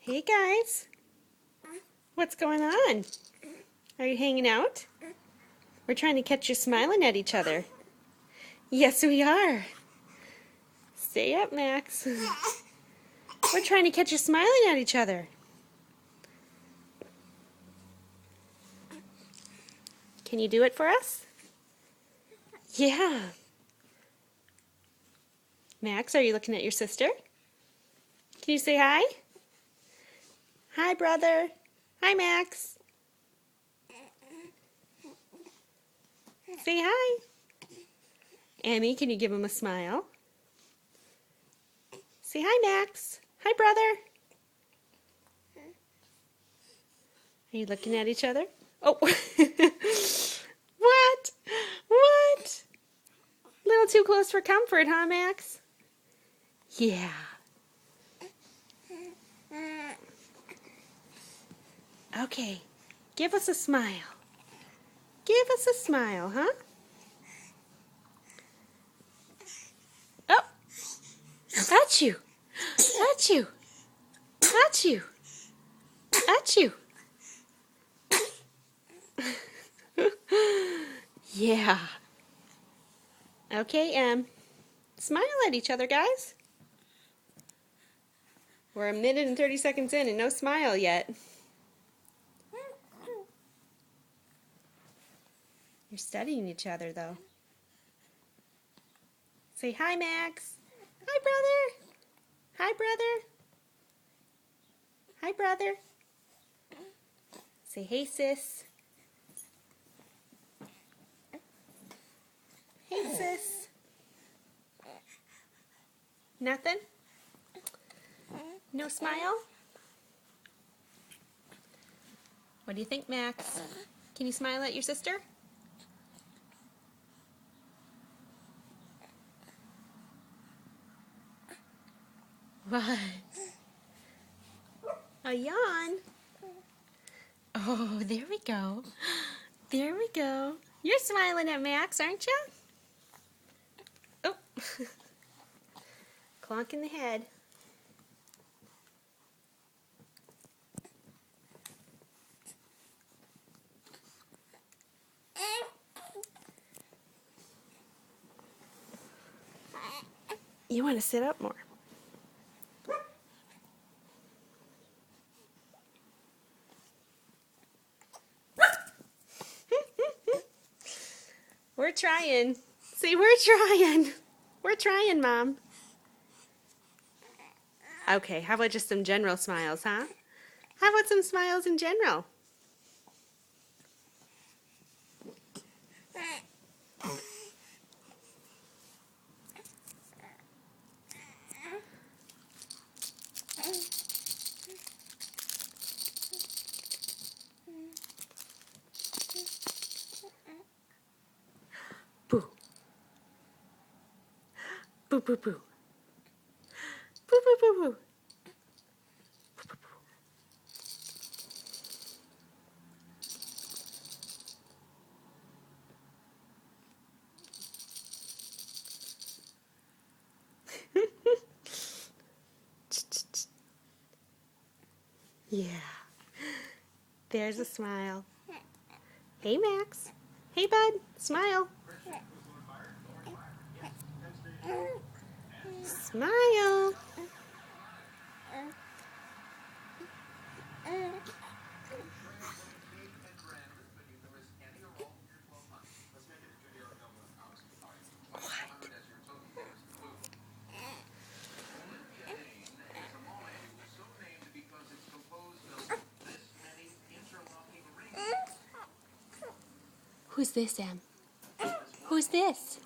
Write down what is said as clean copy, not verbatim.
Hey guys, what's going on? Are you hanging out? We're trying to catch you smiling at each other. Yes, we are. Stay up, Max. We're trying to catch you smiling at each other. Can you do it for us? Yeah. Max, are you looking at your sister? Can you say hi? Hi, brother. Hi, Max. Say hi. Emmy, can you give him a smile? Say hi, Max. Hi, brother. Are you looking at each other? Oh. What? What? Little too close for comfort, huh, Max? Yeah. Okay. Give us a smile. Give us a smile, huh? Oh. At you. At you. At you. At you. Yeah. Okay, smile at each other, guys. We're a minute and 30 seconds in and no smile yet. You're studying each other, though. Say hi, Max. Hi, brother. Hi, brother. Hi, brother. Say hey, sis. Hey, sis. Nothing? No smile? What do you think, Max? Can you smile at your sister? What? A yawn? Oh, there we go. There we go. You're smiling at Max, aren't you? Oh. Clonk in the head. You want to sit up more. We're trying. See, we're trying. We're trying, Mom. Okay, how about just some general smiles, huh? How about some smiles in general? Boo. Boo, boo, boo. Boo, boo, boo, boo. Yeah. There's a smile. Hey, Max. Hey, bud. Smile. Smile. Who's this, Em? Who's this?